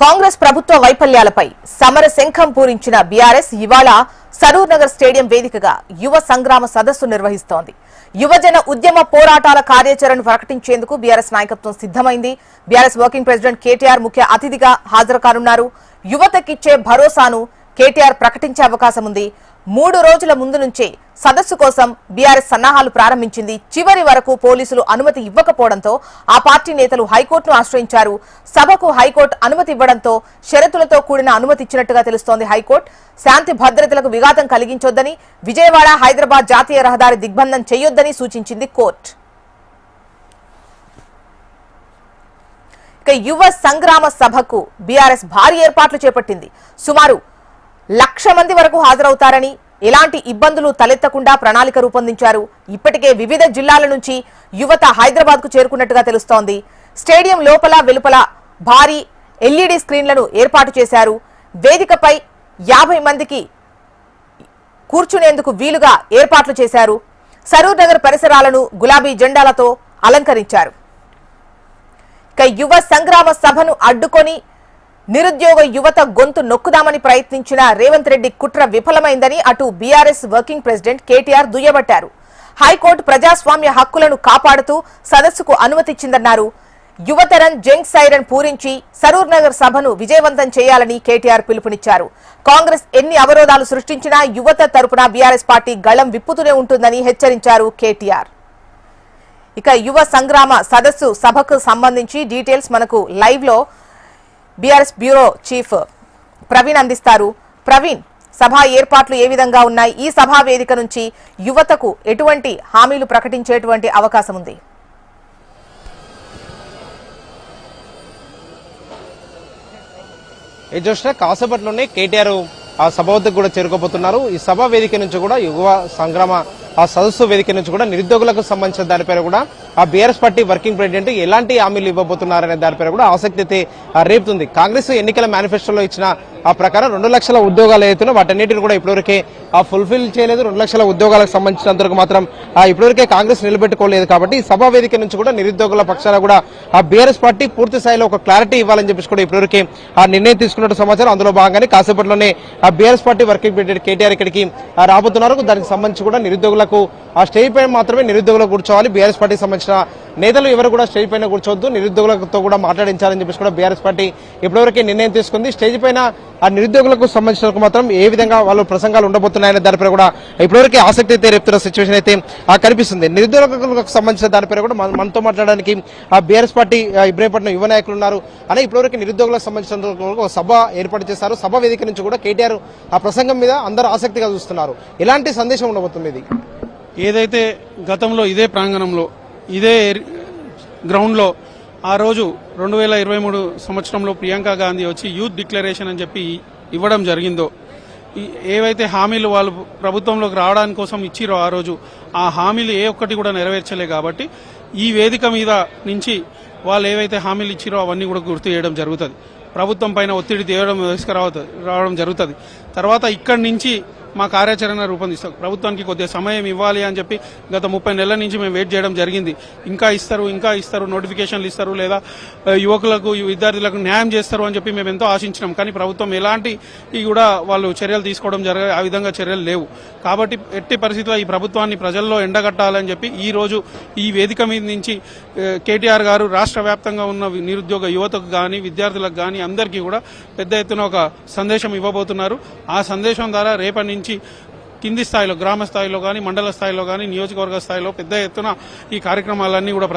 కాంగ్రెస్ ప్రభుత్వ వైఫల్యాలపై సమర శంఖం పూరించిన బీఆర్ఎస్ ఇవాళ సరూర్ నగర్ స్టేడియం వేదికగా యువ సంగ్రామ సదస్సు నిర్వహిస్తోంది. యువజన ఉద్యమ పోరాటాల కార్యాచరణను ప్రకటించేందుకు బీఆర్ఎస్ నాయకత్వం సిద్ధమైంది. బీఆర్ఎస్ వర్కింగ్ ప్రెసిడెంట్ కేటీఆర్ ముఖ్య అతిథిగా హాజరు కానున్నారు. యువతకిచ్చే భరోసాను కేటీఆర్ ప్రకటించే అవకాశం ఉంది. 3 రోజుల ముందు నుంచే సదస్సు కోసం బీఆర్ఎస్ సన్నాహాలు ప్రారంభించింది. చివరి వరకు పోలీసులు అనుమతి ఇవ్వకపోవడంతో ఆ పార్టీ నేతలు హైకోర్టును ఆశ్రయించారు. సభకు హైకోర్టు అనుమతి ఇవ్వడంతో షరతులతో కూడిన అనుమతి ఇచ్చినట్టుగా తెలుస్తోంది. హైకోర్టు శాంతి భద్రతలకు విఘాతం కలిగించొద్దని, విజయవాడ హైదరాబాద్ జాతీయ రహదారి దిగ్బంధం చేయొద్దని సూచించింది కోర్టు. ఇక యువ సంగ్రామ సభకు బీఆర్ఎస్ భారీ ఏర్పాట్లు చేపట్టింది. సుమారు 1,00,000 మంది వరకు హాజరవుతారని, ఎలాంటి ఇబ్బందులు తలెత్తకుండా ప్రణాళిక రూపొందించారు. ఇప్పటికే వివిధ జిల్లాల నుంచి యువత హైదరాబాద్ కు చేరుకున్నట్టుగా తెలుస్తోంది. స్టేడియం లోపల వెలుపల భారీ ఎల్ఈడీ స్క్రీన్లను ఏర్పాటు చేశారు. వేదికపై 50 మందికి కూర్చునేందుకు వీలుగా ఏర్పాట్లు చేశారు. సరూర్ నగర్ పరిసరాలను గులాబీ జెండాలతో అలంకరించారు. ఇక యువ సంగ్రామ సభను అడ్డుకొని నిరుద్యోగ యువత గొంతు నొక్కుదామని ప్రయత్నించిన రేవంత్ రెడ్డి కుట్ర విఫలమైందని అటు బీఆర్ఎస్ వర్కింగ్ ప్రెసిడెంట్ కేటీఆర్ దుయ్యబట్టారు. హైకోర్టు ప్రజాస్వామ్య హక్కులను కాపాడుతూ సదస్సుకు అనుమతిచ్చిందన్నారు. యువతరం జంగ్ సైరన్ పూరించి సరూర్ నగర్ సభను విజయవంతం చేయాలని కేటీఆర్ పిలుపునిచ్చారు. కాంగ్రెస్ ఎన్ని అవరోధాలు సృష్టించినా యువత తరపున బీఆర్ఎస్ పార్టీ గళం విప్పుతూనే ఉంటుందని హెచ్చరించారు కేటీఆర్. ఇక యువ సంగ్రామ సదస్సు సభకు సంబంధించి డీటెయిల్స్ మనకు లైవ్ లో బీఆర్ఎస్ బ్యూరో చీఫ్ ప్రవీణ్ అందిస్తారు. ప్రవీణ్, సభా ఏర్పాట్లు ఏ విధంగా ఉన్నాయి? ఈ సభా వేదిక నుంచి యువతకు ఎటువంటి హామీలు ప్రకటించేటువంటి అవకాశం ఉంది? కాసేపట్లోనే కేటీఆర్ ఆ సభ వద్దకు కూడా చేరుకోబోతున్నారు. ఈ సభా వేదిక నుంచి కూడా యువ సంగ్రామ ఆ సదస్సు వేదిక నుంచి కూడా నిరుద్యోగులకు సంబంధించిన దానిపైన కూడా ఆ బీఆర్ఎస్ పార్టీ వర్కింగ్ ప్రెసిడెంట్ ఎలాంటి హామీలు ఇవ్వబోతున్నారనే దానిపైన కూడా ఆసక్తి అయితే రేపుతుంది. కాంగ్రెస్ ఎన్నికల మేనిఫెస్టోలో ఇచ్చిన ఆ ప్రకారం 2 లక్షల ఉద్యోగాలు అవుతున్నా వాటన్నిటిని కూడా ఇప్పటివరకే ఫుల్ఫిల్ చేయలేదు. 2 లక్షల ఉద్యోగాలకు సంబంధించినంతవరకు మాత్రం ఇప్పటివరకే కాంగ్రెస్ నిలబెట్టుకోలేదు. కాబట్టి ఈ సభా వేదిక నుంచి కూడా నిరుద్యోగుల పక్షాన కూడా ఆ బీఆర్ఎస్ పార్టీ పూర్తి స్థాయిలో ఒక క్లారిటీ ఇవ్వాలని చెప్పేసి కూడా ఇప్పటివరకే ఆ నిర్ణయం తీసుకున్నట్టు సమాచారం. అందులో భాగంగానే కాసేపట్లోనే ఆ BRS party working president KTR ఇక్కడికి రాబోతున్నారు. దానికి సంబంధించి కూడా నిరుద్యోగులకు ఆ స్టేజ్ పైన మాత్రమే నిరుద్యోగులకు కూర్చోవాలి. బీఆర్ఎస్ పార్టీకి సంబంధించిన నేతలు ఎవరు కూడా స్టేజ్ పైన కూర్చోవద్దు, నిరుద్యోగులతో కూడా మాట్లాడించాలని చెప్పేసి కూడా బీఆర్ఎస్ పార్టీ ఇప్పటివరకే నిర్ణయం తీసుకుంది. స్టేజ్ పైన ఆ నిరుద్యోగులకు సంబంధించిన మాత్రం ఏ విధంగా వాళ్ళు ప్రసంగాలు ఉండబోతున్నాయనే దానిపై కూడా ఇప్పటివరకే ఆసక్తి అయితే రేపుతున్న సిచ్యువేషన్ అయితే కనిపిస్తుంది. నిరుద్యోగులకు సంబంధించిన దానిపై కూడా మనతో మాట్లాడడానికి ఆ బీఆర్ఎస్ పార్టీ ఇబ్రహీంపట్నం యువ నాయకులు ఉన్నారు. అని ఇప్పటివరకు నిరుద్యోగులకు సంబంధించిన సభ ఏర్పాటు చేశారు. సభ వేదిక నుంచి కూడా కేటీఆర్ ఆ ప్రసంగం మీద అందరూ ఆసక్తిగా చూస్తున్నారు. ఎలాంటి సందేశం ఉండబోతుంది? ఇది ఏదైతే గతంలో ఇదే ప్రాంగణంలో ఇదే గ్రౌండ్లో ఆ రోజు 2023 సంవత్సరంలో ప్రియాంక గాంధీ వచ్చి యూత్ డిక్లరేషన్ అని చెప్పి ఇవ్వడం జరిగిందో, ఏవైతే హామీలు వాళ్ళు ప్రభుత్వంలోకి రావడానికి కోసం ఇచ్చిరో ఆ రోజు ఆ హామీలు ఏ ఒక్కటి కూడా నెరవేర్చలే. కాబట్టి ఈ వేదిక మీద నుంచి వాళ్ళు ఏవైతే హామీలు ఇచ్చిరో అవన్నీ కూడా గుర్తు చేయడం జరుగుతుంది. ప్రభుత్వం పైన ఒత్తిడి రావడం జరుగుతుంది. తర్వాత ఇక్కడి నుంచి మా కార్యాచరణ రూపొందిస్తాం. ప్రభుత్వానికి కొద్దిగా సమయం ఇవ్వాలి అని చెప్పి గత 30 నెలల నుంచి మేము వెయిట్ చేయడం జరిగింది. ఇంకా ఇస్తారు, నోటిఫికేషన్లు ఇస్తారు, లేదా యువకులకు విద్యార్థులకు న్యాయం చేస్తారు అని చెప్పి మేము ఎంతో ఆశించినాం. కానీ ప్రభుత్వం ఎలాంటి కూడా వాళ్ళు చర్యలు తీసుకోవడం ఆ విధంగా చర్యలు లేవు. కాబట్టి ఎట్టి పరిస్థితుల్లో ఈ ప్రభుత్వాన్ని ప్రజల్లో ఎండగట్టాలని చెప్పి ఈ రోజు ఈ వేదిక మీద నుంచి కేటీఆర్ గారు రాష్ట్ర వ్యాప్తంగా ఉన్న నిరుద్యోగ యువతకు కానీ విద్యార్థులకు కానీ అందరికీ కూడా పెద్ద ఎత్తున ఒక సందేశం ఇవ్వబోతున్నారు. ఆ సందేశం ద్వారా రేపటి నుంచి కింది స్థాయిలో, గ్రామ స్థాయిలో కానీ, మండల స్థాయిలో కానీ, నియోజకవర్గ స్థాయిలో పెద్ద ఎత్తున ఈ కార్యక్రమాలన్నీ కూడా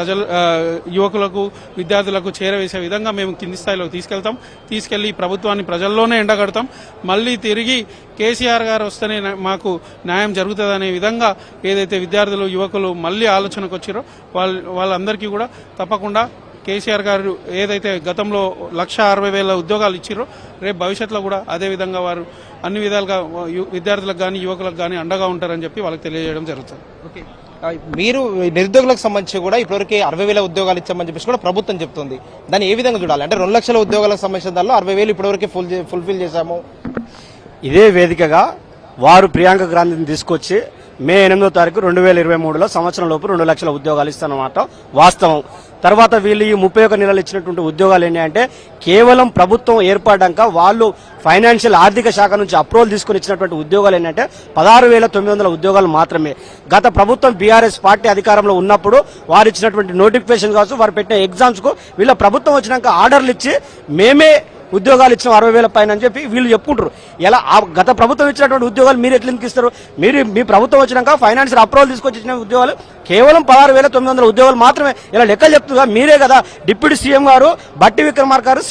యువకులకు విద్యార్థులకు చేరవేసే విధంగా మేము కింది స్థాయిలో తీసుకెళ్లి ప్రభుత్వాన్ని ప్రజల్లోనే ఎండగడతాం. మళ్ళీ తిరిగి కేసీఆర్ గారు వస్తేనే మాకు న్యాయం జరుగుతుందనే విధంగా ఏదైతే విద్యార్థులు యువకులు మళ్ళీ ఆలోచనకు వచ్చారో వాళ్ళందరికీ కూడా తప్పకుండా కేసీఆర్ గారు ఏదైతే గతంలో 1,60,000 ఉద్యోగాలు ఇచ్చిరో రేపు భవిష్యత్తులో కూడా అదే విధంగా వారు అన్ని విధాలుగా విద్యార్థులకు కానీ యువకులకు కానీ అండగా ఉంటారని చెప్పి వాళ్ళకి తెలియజేయడం జరుగుతుంది. ఓకే, మీరు నిరుద్యోగులకు సంబంధించి కూడా ఇప్పటివరకు 60,000 ఉద్యోగాలు ఇచ్చామని చెప్పేసి కూడా ప్రభుత్వం చెప్తుంది. దాన్ని ఏ విధంగా చూడాలి? అంటే 2 లక్షల ఉద్యోగాలకు సంబంధించిన దానిలో 60,000 ఇప్పటివరకు ఫుల్ఫిల్ చేశాము. ఇదే వేదికగా వారు ప్రియాంక గాంధీని తీసుకొచ్చి మే 8వ తారీఖు 2023లో సంవత్సరం లోపు 2 లక్షల ఉద్యోగాలు ఇస్తానమాట వాస్తవం. తర్వాత వీళ్ళు ఈ 31 నెలలు ఇచ్చినటువంటి ఉద్యోగాలు ఏంటి అంటే కేవలం ప్రభుత్వం ఏర్పడ్డాక వాళ్ళు ఫైనాన్షియల్ ఆర్థిక శాఖ నుంచి అప్రూవల్ తీసుకుని ఇచ్చినటువంటి ఉద్యోగాలు ఏంటంటే 16,900 ఉద్యోగాలు మాత్రమే. గత ప్రభుత్వం బీఆర్ఎస్ పార్టీ అధికారంలో ఉన్నప్పుడు వారు ఇచ్చినటువంటి నోటిఫికేషన్ కావచ్చు, వారు పెట్టిన ఎగ్జామ్స్ కు వీళ్ళ ప్రభుత్వం వచ్చినాక ఆర్డర్లు ఇచ్చి మేమే ఉద్యోగాలు ఇచ్చిన 60,000 పైన అని చెప్పి వీళ్ళు చెప్పుకుంటారు. ఎలా గత ప్రభుత్వం ఇచ్చినటువంటి ఉద్యోగాలు మీరు ఎట్లా ఇస్తారు? మీరు మీ ప్రభుత్వం వచ్చినాక ఫైనాన్షియల్ అప్రూవల్ తీసుకొచ్చి ఇచ్చిన ఉద్యోగాలు కేవలం 16,900 ఉద్యోగాలు మాత్రమే. ఇలా లెక్కలు చెప్తున్నా మీరే కదా. డిప్యూటీ సీఎం గారు బట్టి విక్రమార్క గారు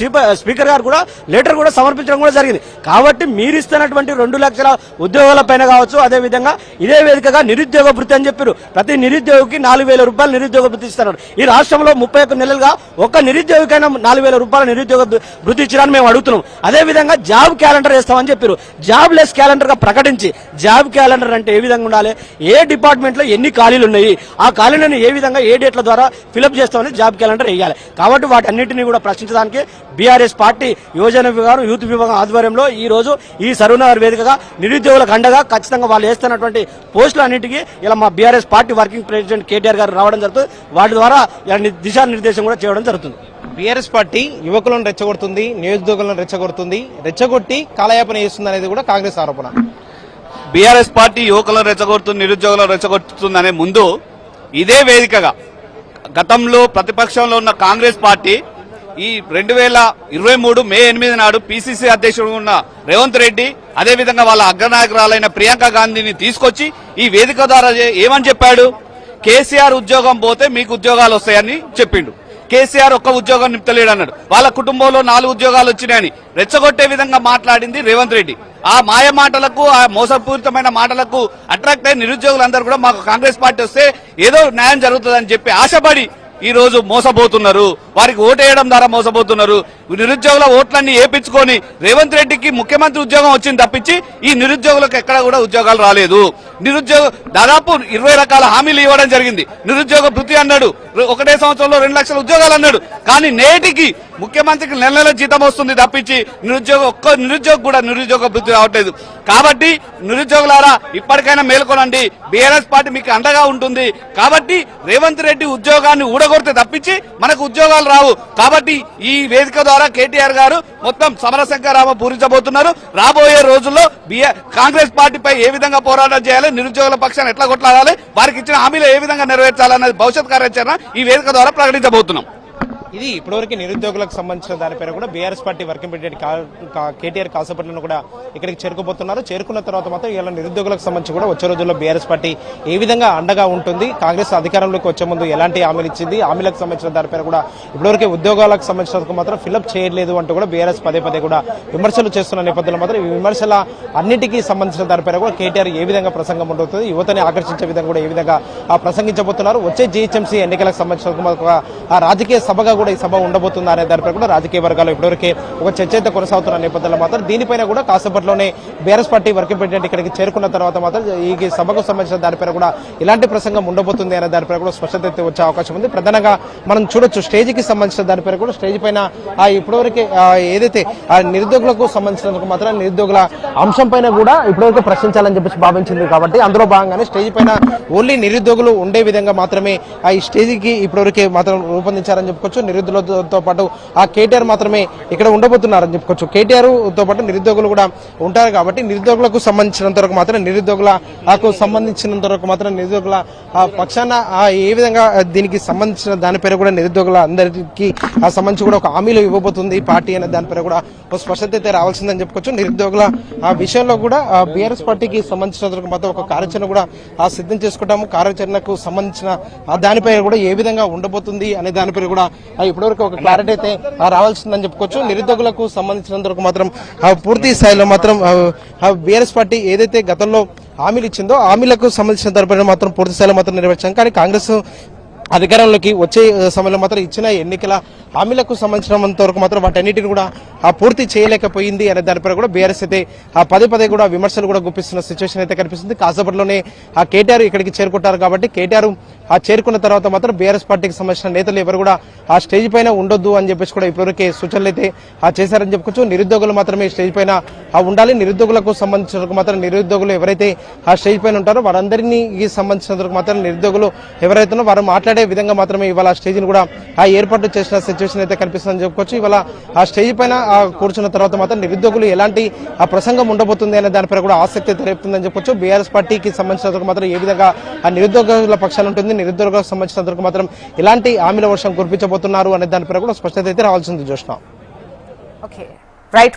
స్పీకర్ గారు కూడా లెటర్ కూడా సమర్పించడం కూడా జరిగింది. కాబట్టి మీరు ఇస్తున్నటువంటి 2 లక్షల ఉద్యోగాల పైన కావచ్చు, అదే విధంగా ఇదే వేదికగా నిరుద్యోగ భృతి అని చెప్పారు. ప్రతి నిరుద్యోగికి 4,000 రూపాయలు నిరుద్యోగ భృతి ఇస్తున్నారు. ఈ రాష్ట్రంలో 31 నెలలుగా ఒక్క నిరుద్యోగికైనా 4,000 రూపాయల నిరుద్యోగ భృతి ఇచ్చినా మేము అడుగుతున్నాం. అదే విధంగా జాబ్ క్యాలెండర్ వేస్తామని చెప్పారు. జాబ్ లెస్ క్యాలెండర్ గా ప్రకటించి జాబ్ క్యాలెండర్ అంటే ఏ విధంగా ఉండాలి, ఏ డిపార్ట్మెంట్ లో ఎన్ని ఖాళీలు ఉన్నాయి, ఆ ఖాళీలను ఏ విధంగా ఏ డేట్ల ద్వారా ఫిలప్ చేస్తామని జాబ్ క్యాలెండర్ వేయాలి. కాబట్టి వాటి అన్నింటినీ కూడా ప్రశ్నించడానికి బీఆర్ఎస్ పార్టీ యువజన విభాగం యూత్ విభాగం ఆధ్వర్యంలో ఈ రోజు ఈ సరూనగర్ వేదికగా నిరుద్యోగులకు అండగా ఖచ్చితంగా వాళ్ళు వేస్తున్నటువంటి పోస్టులు అన్నింటికి ఇలా మా BRS party working president KTR గారు రావడం జరుగుతుంది. వాటి ద్వారా దిశానిర్దేశం కూడా చేయడం జరుగుతుంది. బీఆర్ఎస్ పార్టీ యువకులను రెచ్చగొడుతుంది, నిరుద్యోగులను రెచ్చగొట్టి కాలయాపన చేస్తుంది అనేది కూడా కాంగ్రెస్ ఆరోపణ. బీఆర్ఎస్ పార్టీ యువకులను రెచ్చగొడుతుంది, నిరుద్యోగులను రెచ్చగొడుతుంది అనే ముందు ఇదే వేదికగా గతంలో ప్రతిపక్షంలో ఉన్న కాంగ్రెస్ పార్టీ ఈ 2023 మే 8 నాడు పీసీసీ అధ్యక్షుడు ఉన్న రేవంత్ రెడ్డి, అదేవిధంగా వాళ్ళ అగ్రనాయకురాలైన ప్రియాంక గాంధీని తీసుకొచ్చి ఈ వేదిక ద్వారా ఏమని చెప్పాడు? కేసీఆర్ ఉద్యోగం పోతే మీకు ఉద్యోగాలు వస్తాయని చెప్పిండు. కేసీఆర్ ఒక్క ఉద్యోగం నింపలేడు అన్నాడు. వాళ్ళ కుటుంబంలో 4 ఉద్యోగాలు వచ్చినాయని రెచ్చగొట్టే విధంగా మాట్లాడింది రేవంత్ రెడ్డి. ఆ మాయ మాటలకు, ఆ మోసపూరితమైన మాటలకు అట్రాక్ట్ అయ్యి నిరుద్యోగులందరూ కూడా మాకు కాంగ్రెస్ పార్టీ వస్తే ఏదో న్యాయం జరుగుతుందని చెప్పి ఆశపడి ఈ రోజు మోసపోతున్నారు. వారికి ఓటేయడం ద్వారా మోసపోతున్నారు. నిరుద్యోగుల ఓట్లన్నీ ఏపించుకొని రేవంత్ రెడ్డికి ముఖ్యమంత్రి ఉద్యోగం వచ్చింది తప్పించి ఈ నిరుద్యోగులకు ఎక్కడ కూడా ఉద్యోగాలు రాలేదు. దాదాపు 20 రకాల హామీలు ఇవ్వడం జరిగింది. నిరుద్యోగ భృతి అన్నాడు, ఒకటే సంవత్సరంలో 2 లక్షల ఉద్యోగాలు అన్నాడు. కానీ నేటికి ముఖ్యమంత్రికి నెల జీతం వస్తుంది తప్పించి ఒక్క నిరుద్యోగ కూడా నిరుద్యోగ భృతి రావట్లేదు. కాబట్టి నిరుద్యోగులారా ఇప్పటికైనా మేల్కొనండి. బీఆర్ఎస్ పార్టీ మీకు అండగా ఉంటుంది. కాబట్టి రేవంత్ రెడ్డి ఉద్యోగాన్ని ఊడగొడితే తప్పించి మనకు ఉద్యోగాలు రావు. కాబట్టి ఈ వేదిక ద్వారా కేటీఆర్ గారు మొత్తం సమరశంకరామ పూరించబోతున్నారు. రాబోయే రోజుల్లో కాంగ్రెస్ పార్టీపై ఏ విధంగా పోరాటం చేయాలి, నిరుద్యోగుల పక్షాన్ని ఎట్లా కొట్లాడాలి, వారికి ఇచ్చిన హామీలు ఏ విధంగా నెరవేర్చాలన్నది భవిష్యత్ కార్యాచరణ ఈ వేదిక ద్వారా ప్రకటించబోతున్నాం. ఇది ఇప్పటివరకు నిరుద్యోగులకు సంబంధించిన దానిపైన కూడా BRS party working president KTR కాసేపట్లను కూడా ఇక్కడికి చేరుకోబోతున్నారు. చేరుకున్న తర్వాత మాత్రం ఇలా నిరుద్యోగులకు సంబంధించి కూడా వచ్చే రోజుల్లో బీఆర్ఎస్ పార్టీ ఏ విధంగా అండగా ఉంటుంది, కాంగ్రెస్ అధికారంలోకి వచ్చే ముందు ఎలాంటి హామీలు ఇచ్చింది, హామీలకు సంబంధించిన దానిపైన కూడా ఇప్పటివరకు ఉద్యోగాలకు సంబంధించినందుకు మాత్రం ఫిలప్ చేయలేదు అంటూ కూడా బీఆర్ఎస్ పదే కూడా విమర్శలు చేస్తున్న నేపథ్యంలో మాత్రం ఈ విమర్శల అన్నిటికీ సంబంధించిన దానిపైన కూడా కేటీఆర్ ఏ విధంగా ప్రసంగం ఉంటుంది, యువతని ఆకర్షించే విధంగా కూడా ఏ విధంగా ప్రసంగించబోతున్నారు, వచ్చే జీహెచ్ఎంసీ ఎన్నికలకు సంబంధించిన రాజకీయ సభగా కూడా ఈ సభ ఉండబోతుందా అనే దానిపై కూడా రాజకీయ వర్గాలు ఇప్పటివరకే ఒక చర్చ అయితే కొనసాగుతున్న నేపథ్యంలో మాత్రం దీనిపైన కూడా కాసేపట్లోనే బీఆర్ఎస్ పార్టీ వర్కింగ్ ప్రెసిడెంట్ ఇక్కడికి చేరుకున్న తర్వాత మాత్రం ఈ సభకు సంబంధించిన దానిపైన కూడా ఇలాంటి ప్రసంగం ఉండబోతుంది అనే దానిపై కూడా స్పష్టత అయితే వచ్చే అవకాశం ఉంది. ప్రధానంగా మనం చూడొచ్చు స్టేజ్ కి సంబంధించిన దానిపై కూడా స్టేజ్ పైన ఇప్పటివరకే ఏదైతే నిరుద్యోగులకు సంబంధించినందుకు మాత్రం నిరుద్యోగుల అంశం పైన కూడా ఇప్పటివరకు ప్రశ్నించాలని చెప్పేసి భావించింది. కాబట్టి అందులో భాగంగానే స్టేజ్ పైన ఓన్లీ నిరుద్యోగులు ఉండే విధంగా మాత్రమే ఈ స్టేజ్ కి ఇప్పటివరకే మాత్రం రూపొందించారని చెప్పుకోవచ్చు. నిరుద్యోగులతో పాటు కేటీఆర్ మాత్రమే ఇక్కడ ఉండబోతున్నారని చెప్పుకోవచ్చు. కేటీఆర్ తో పాటు నిరుద్యోగులు కూడా ఉంటారు. కాబట్టి నిరుద్యోగులకు సంబంధించినంత వరకు మాత్రం నిరుద్యోగుల పక్షాన ఏ విధంగా దీనికి సంబంధించిన దానిపై కూడా నిరుద్యోగుల అందరికీ సంబంధించి కూడా ఒక హామీలు ఇవ్వబోతుంది పార్టీ అనే దానిపై కూడా ఒక స్పష్టత అయితే రావాల్సిందని చెప్పుకోవచ్చు. నిరుద్యోగుల విషయంలో కూడా బీఆర్ఎస్ పార్టీకి సంబంధించినంత మాత్రం ఒక కార్యాచరణ కూడా సిద్ధం చేసుకుంటాము. కార్యాచరణకు సంబంధించిన దానిపై కూడా ఏ విధంగా ఉండబోతుంది అనే దానిపై కూడా ఇప్పటివరకు ఒక క్లారిటీ అయితే రావాల్సిందని చెప్పుకోవచ్చు. నిరుద్యోగులకు సంబంధించినంత వరకు మాత్రం పూర్తి స్థాయిలో మాత్రం బీఆర్ఎస్ పార్టీ ఏదైతే గతంలో హామీలు ఇచ్చిందో హామీలకు సంబంధించిన దానిపైన మాత్రం పూర్తి స్థాయిలో మాత్రం నెరవేర్చాం. కానీ కాంగ్రెస్ అధికారంలోకి వచ్చే సమయంలో మాత్రం ఇచ్చిన ఎన్నికల హామీలకు సంబంధించినంత వరకు మాత్రం వాటన్నిటిని కూడా పూర్తి చేయలేకపోయింది అనే దానిపై కూడా బీఆర్ఎస్ అయితే పదే పదే కూడా విమర్శలు కూడా గుప్పిస్తున్న సిచ్యువేషన్ అయితే కనిపిస్తుంది. కాసేపట్లోనే కేటీఆర్ ఇక్కడికి చేరుకుంటారు కాబట్టి కేటీఆర్ చేరుకున్న తర్వాత మాత్రం బీఆర్ఎస్ పార్టీకి సంబంధించిన నేతలు ఎవరు కూడా ఆ స్టేజ్ పైన ఉండొద్దు అని చెప్పేసి కూడా ఇప్పటివరకే సూచనలు అయితే చేశారని చెప్పుకోవచ్చు. నిరుద్యోగులు మాత్రమే స్టేజ్ పైన ఉండాలి. నిరుద్యోగులకు సంబంధించిన మాత్రం నిరుద్యోగులు ఎవరైతే ఆ స్టేజ్ పైన ఉంటారో వారందరినీ సంబంధించినందుకు మాత్రం నిరుద్యోగులు ఎవరైతే వారు మాట్లాడే విధంగా మాత్రమే ఇవాళ స్టేజ్ ని కూడా ఏర్పాటు చేసిన సిచ్యువేషన్ అయితే కనిపిస్తుందని చెప్పుకోవచ్చు. ఇవాళ ఆ స్టేజ్ పైన కూర్చున్న తర్వాత మాత్రం నిరుద్యోగులు ఎలాంటి ప్రసంగం ఉండబోతుంది అనే దానిపై కూడా ఆసక్తి రేపుతుందని చెప్పొచ్చు. బీఆర్ఎస్ పార్టీకి సంబంధించినందుకు మాత్రం ఏ విధంగా ఆ నిరుద్యోగుల పక్షాన ఉంటుంది, నిరుద్యోగులకు సంబంధించినందుకు మాత్రం ఎలాంటి హామీల వర్షం కురిపించబోతున్నారు అనే దానిపై కూడా స్పష్టత అయితే రావాల్సింది. జోష్న. Okay, right.